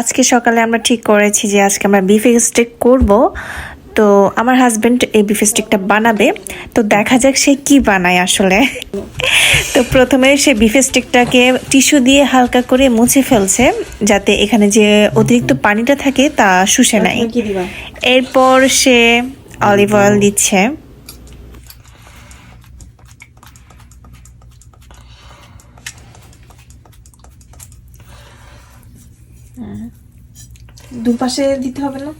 আজকে সকালে আমরা ঠিক করেছি যে আজকে আমরা বিফ স্টেক করব। তো আমার হাজবেন্ড এই বিফ স্টেকটা বানাবে, তো দেখা যাক সে কি বানায় আসলে। তো প্রথমে সে বিফ স্টেকটাকে টিস্যু দিয়ে হালকা করে মুছে ফেলছে, যাতে এখানে যে অতিরিক্ত পানিটা থাকে তা শুষে নেয়। এরপর সে অলিভ অয়েল দিচ্ছে। দুপাশে দিতে হবে না?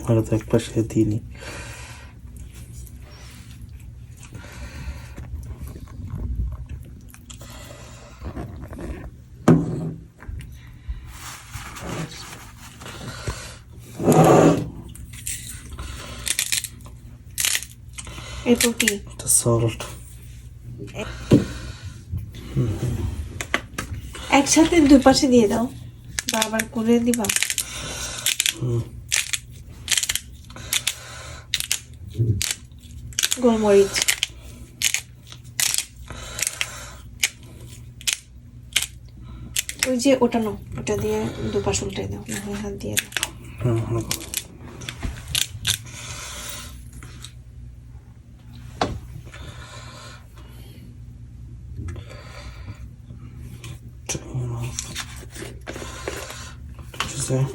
আর তো এক পাশে দিইনি। এরপর কি? সল্ট একসাথে দুপাশে দিয়ে দাও, বারবার করে দিবা। গোলমরিচ, ওই যে ওটা নো, ওটা দিয়ে দুপাশ উল্টে দাও, হাত দিয়ে দাও।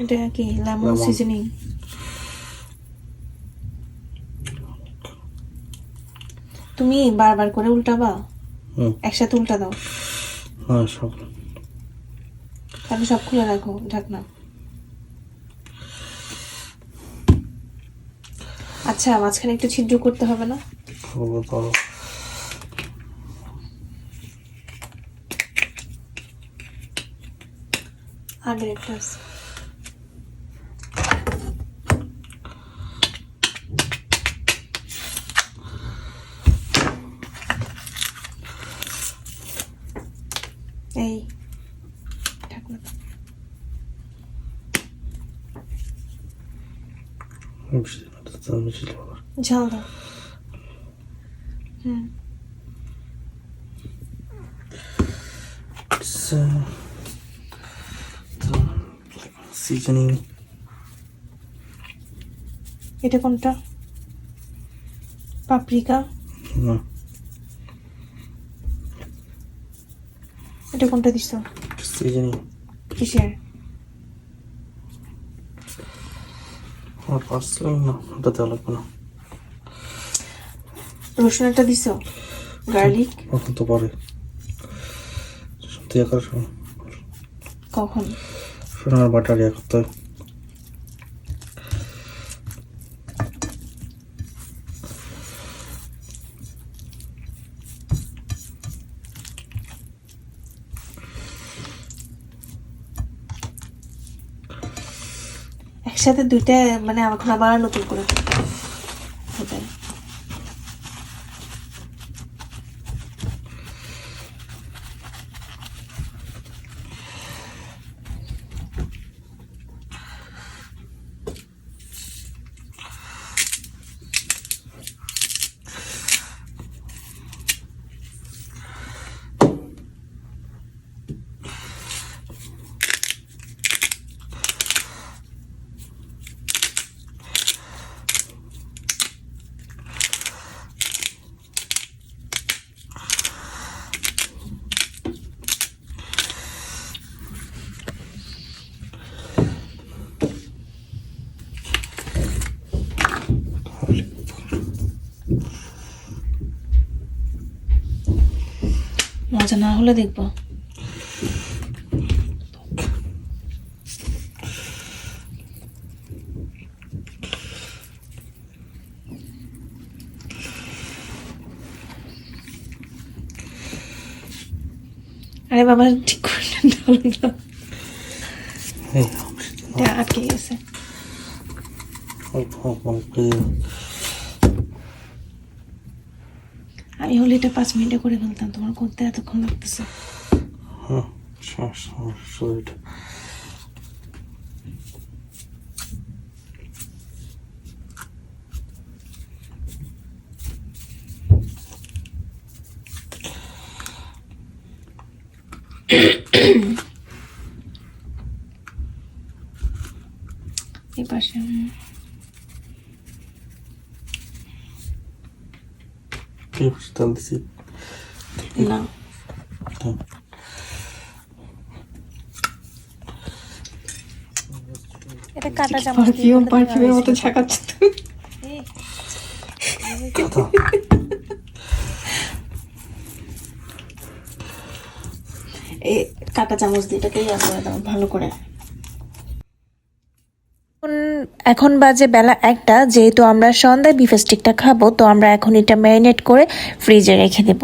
এটা কি লেমন সিজনিং? তুমি বারবার করে উল্টাবা? একসাথে উল্টা দাও। হ্যাঁ, সব তাহলে সব খুলে রাখো ঢাকনা। আচ্ছা, মাঝখানে একটু ছিদ্র করতে হবে না? আগের একটা আছে। এই ঢাকনা ঝাল দাও। সিজনিং। এটা কোনটা? পাপরিকা? না, এটা কোনটা দিছো? সিজনিং। কিসের? আমার পার্সেল না, ওটা দেওয়া লাগবে না। রসুনটা দিছো? গার্লিক এখন তো পরে দিয়ে করার সময়। কখন? সোনার বাটার ইয়ে করতে হয়। একসাথে দুইটা, মানে এখন আবার নতুন করে ওটাই। মজা না হলে দেখবো। আরে বাবা, ঠিক করে আটকে গেছে। আমি হলে এটা 5 মিনিটে করে ফেলতাম, তোমার করতে এতক্ষণ লাগতেছে। হ্যাঁ, এই পাশে কি তেল দিছি না এটা কাটা চামচ দিয়ে পারফিউমের মতো ঝাঁকাচ্ছে তুই। এই কাটা চামচ দিয়ে এটাকে ইয়া করে দাও ভালো করে। এখন বাজে বেলা 1টা, যেহেতু আমরা সন্ধ্যায় বিফ স্টিকটা খাবো, তো আমরা এখন এটা ম্যারিনেট করে ফ্রিজে রেখে দেব।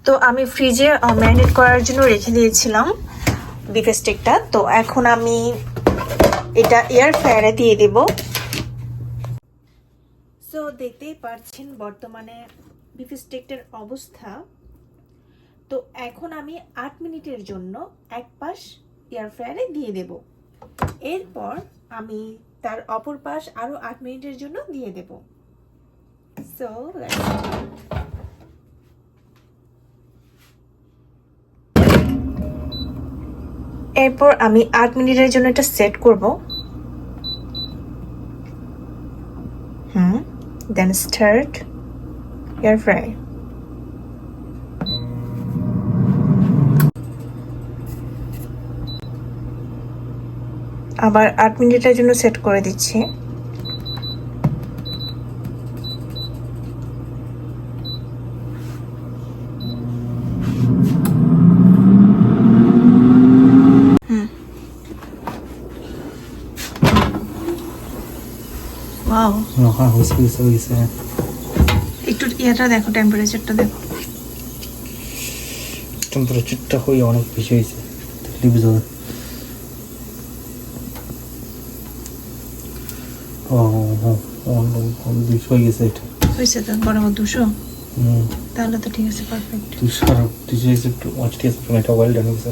তো আমি ফ্রিজে ম্যারিনেট করার জন্য রেখে দিয়েছিলাম বিফ স্টিকটা। তো এখন আমি এটা এয়ার ফ্রায়ারে দিয়ে দেব। সো দেখতেই পাচ্ছেন বর্তমানে বিফ স্টিকটার অবস্থা। তো এখন আমি 8 মিনিটের জন্য এক পাশ এয়ার ফ্রায়ারে দিয়ে দেব। এরপর আমি তার অপর পাশ আরো 8 মিনিটের জন্য দিয়ে দেব। সো এরপর আমি 8 মিনিটের জন্য এটা সেট করব। Then start air fry. আবার 8 মিনিটের জন্য সেট করে দিচ্ছি। ওয়াও, হ্যাঁ হয়েছে একটু ইয়েটা দেখো, টেম্পারেচারটা দেখো। টেম্পারেচারটা হয়ে অনেক বেশি হয়েছে, দেখলে বুঝা যায়। দুশো হয়ে গেছে এটা। হয়েছে তো বরাবর 200। তাহলে তো ঠিক আছে, পারফেক্ট। 200 একটু ঠিক আছে, এটা ওয়েল ডান হয়েছে।